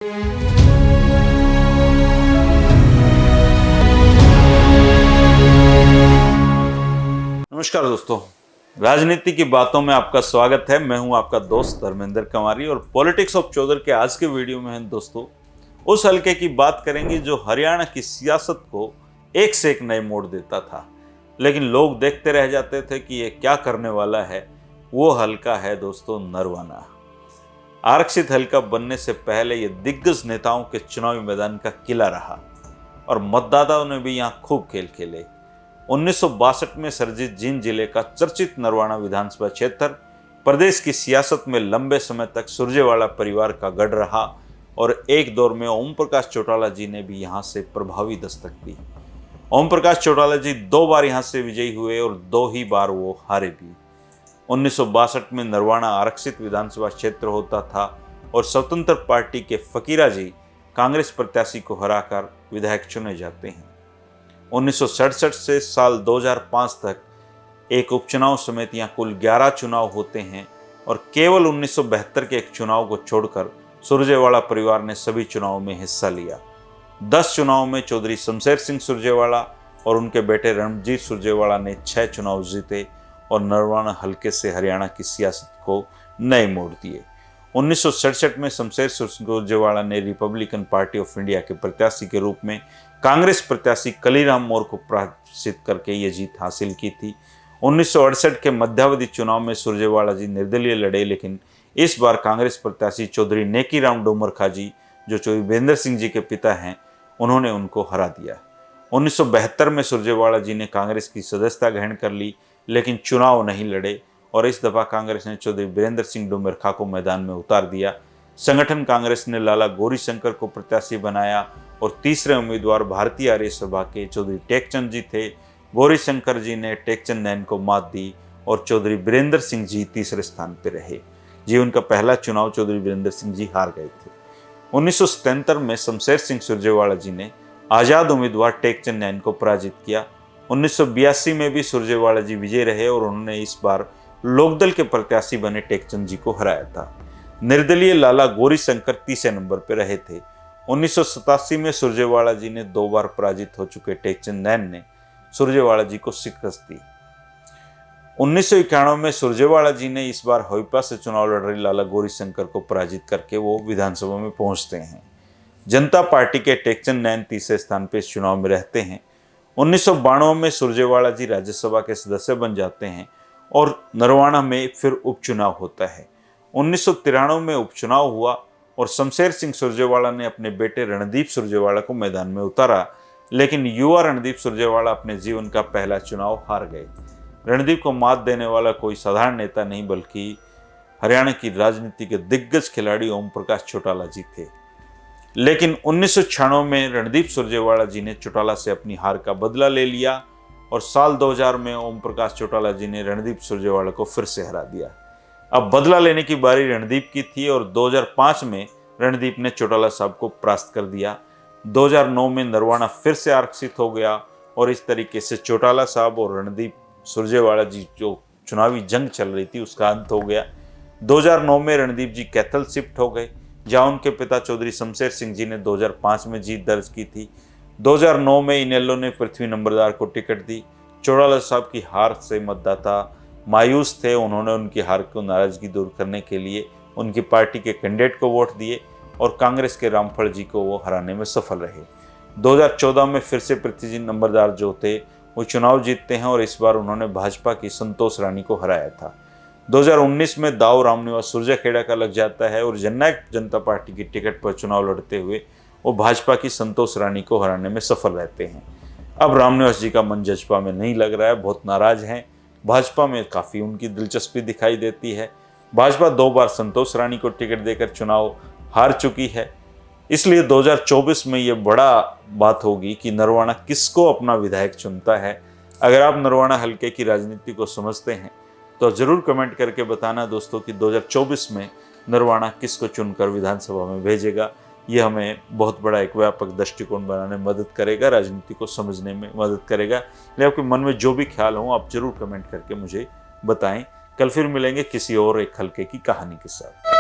नमस्कार दोस्तों, राजनीति की बातों में आपका स्वागत है। मैं हूं आपका दोस्त धर्मेंद्र कंवारी और पॉलिटिक्स ऑफ चौधर के आज के वीडियो में हम दोस्तों उस हलके की बात करेंगे जो हरियाणा की सियासत को एक से एक नए मोड़ देता था, लेकिन लोग देखते रह जाते थे कि ये क्या करने वाला है। वो हलका है दोस्तों नरवाना। आरक्षित हलका बनने से पहले ये दिग्गज नेताओं के चुनावी मैदान का किला रहा और मतदाताओं ने भी यहाँ खूब खेल खेले। 1962 में सरजीत जींद जिले का चर्चित नरवाना विधानसभा क्षेत्र प्रदेश की सियासत में लंबे समय तक सुरजेवाला परिवार का गढ़ रहा और एक दौर में ओम प्रकाश चौटाला जी ने भी यहाँ से प्रभावी दस्तक दी। ओम प्रकाश चौटाला जी 2 बार यहाँ से विजयी हुए और 2 ही बार वो हारे भी। 1962 में नरवाना आरक्षित विधानसभा क्षेत्र होता था और स्वतंत्र पार्टी के फकीरा जी कांग्रेस प्रत्याशी को हराकर विधायक चुने जाते हैं। 1967 से साल 2005 तक एक उपचुनाव समेत यहाँ कुल 11 चुनाव होते हैं और केवल 1972 के एक चुनाव को छोड़कर सुरजेवाला परिवार ने सभी चुनावों में हिस्सा लिया। 10 चुनाव में चौधरी शमशेर सिंह सुरजेवाला और उनके बेटे रणजीत सुरजेवाला ने 6 चुनाव जीते और नरवाना हलके से हरियाणा की सियासत को नए मोड़ दिए। 1967 में शमशेर सुरजेवाला ने रिपब्लिकन पार्टी ऑफ इंडिया के प्रत्याशी के रूप में कांग्रेस प्रत्याशी कलीराम मोर को पराजित करके ये जीत हासिल की थी। 1968 के मध्यावधि चुनाव में सुरजेवाला जी निर्दलीय लड़े, लेकिन इस बार कांग्रेस प्रत्याशी चौधरी नेकीराम डोमरखा जी, जो चौधरी वीरेंद्र सिंह जी के पिता हैं, उन्होंने उनको हरा दिया। 1972 में सुरजेवाला जी ने कांग्रेस की सदस्यता ग्रहण कर ली, लेकिन चुनाव नहीं लड़े और इस दफा कांग्रेस ने चौधरी वीरेंद्र सिंह डोमरखा को मैदान में उतार दिया। संगठन कांग्रेस ने लाला गौरीशंकर को प्रत्याशी बनाया और तीसरे उम्मीदवार भारतीय आर्य सभा के चौधरी टेकचंद जी थे। गौरीशंकर जी ने टेकचंद नैन को मात दी और चौधरी वीरेंद्र सिंह जी तीसरे स्थान पर रहे। जी उनका पहला चुनाव चौधरी वीरेंद्र सिंह जी हार गए थे। 1977 में शमशेर सिंह सुरजेवाला जी ने आजाद उम्मीदवार टेकचंद नैन को पराजित किया। 1982 में भी सुरजेवाला जी विजय रहे और उन्होंने इस बार लोकदल के प्रत्याशी बने टेकचंद जी को हराया था। निर्दलीय लाला गौरीशंकर तीसरे नंबर पर रहे थे। 1987 में सुरजेवाला जी ने 2 बार पराजित हो चुके टेकचंद नैन ने सुरजेवाला जी को शिकस्त दी। 1991 में सुरजेवाला जी ने इस बार होइपा से चुनाव लड़ रहे लाला गौरीशंकर को पराजित करके वो विधानसभा में पहुंचते हैं। जनता पार्टी के टेकचंद नैन तीसरे स्थान पर इस चुनाव में रहते हैं। 1992 में सुरजेवाला जी राज्यसभा के सदस्य बन जाते हैं और नरवाना में फिर उपचुनाव होता है। 1993 में उपचुनाव हुआ और शमशेर सिंह सुरजेवाला ने अपने बेटे रणदीप सुरजेवाला को मैदान में उतारा, लेकिन युवा रणदीप सुरजेवाला अपने जीवन का पहला चुनाव हार गए। रणदीप को मात देने वाला कोई साधारण नेता नहीं बल्कि हरियाणा की राजनीति के दिग्गज खिलाड़ी ओम प्रकाश चौटाला जी थे। लेकिन 1996 में रणदीप सुरजेवाला जी ने चौटाला से अपनी हार का बदला ले लिया और साल 2000 में ओम प्रकाश चौटाला जी ने रणदीप सुरजेवाला को फिर से हरा दिया। अब बदला लेने की बारी रणदीप की थी और 2005 में रणदीप ने चौटाला साहब को परास्त कर दिया। 2009 में नरवाना फिर से आरक्षित हो गया और इस तरीके से चौटाला साहब और रणदीप सुरजेवाला जी जो चुनावी जंग चल रही थी उसका अंत हो गया। 2009 में रणदीप जी कैथल शिफ्ट हो गए, जहाँ उनके पिता चौधरी शमशेर सिंह जी ने 2005 में जीत दर्ज की थी। 2009 में इनेलो ने पृथ्वी नंबरदार को टिकट दी। चौटाला साहब की हार से मतदाता मायूस थे। उन्होंने उनकी हार को नाराजगी दूर करने के लिए उनकी पार्टी के कैंडिडेट को वोट दिए और कांग्रेस के रामफल जी को वो हराने में सफल रहे। 2014 में फिर से पृथ्वी नंबरदार जो थे वो चुनाव जीतते हैं और इस बार उन्होंने भाजपा की संतोष रानी को हराया था। 2019 में दाऊ रामनिवास सुरजाखेड़ा का लग जाता है और जननायक जनता पार्टी की टिकट पर चुनाव लड़ते हुए वो भाजपा की संतोष रानी को हराने में सफल रहते हैं। अब रामनिवास जी का मन जजपा में नहीं लग रहा है, बहुत नाराज हैं। भाजपा में काफ़ी उनकी दिलचस्पी दिखाई देती है। भाजपा 2 बार संतोष रानी को टिकट देकर चुनाव हार चुकी है, इसलिए 2024 में ये बड़ा बात होगी कि नरवाना किसको अपना विधायक चुनता है। अगर आप नरवाना हलके की राजनीति को समझते हैं तो ज़रूर कमेंट करके बताना दोस्तों कि 2024 में नरवाना किसको चुनकर विधानसभा में भेजेगा। ये हमें बहुत बड़ा एक व्यापक दृष्टिकोण बनाने में मदद करेगा, राजनीति को समझने में मदद करेगा। इसलिए आपके मन में जो भी ख्याल हो आप जरूर कमेंट करके मुझे बताएं। कल फिर मिलेंगे किसी और एक हलके की कहानी के साथ।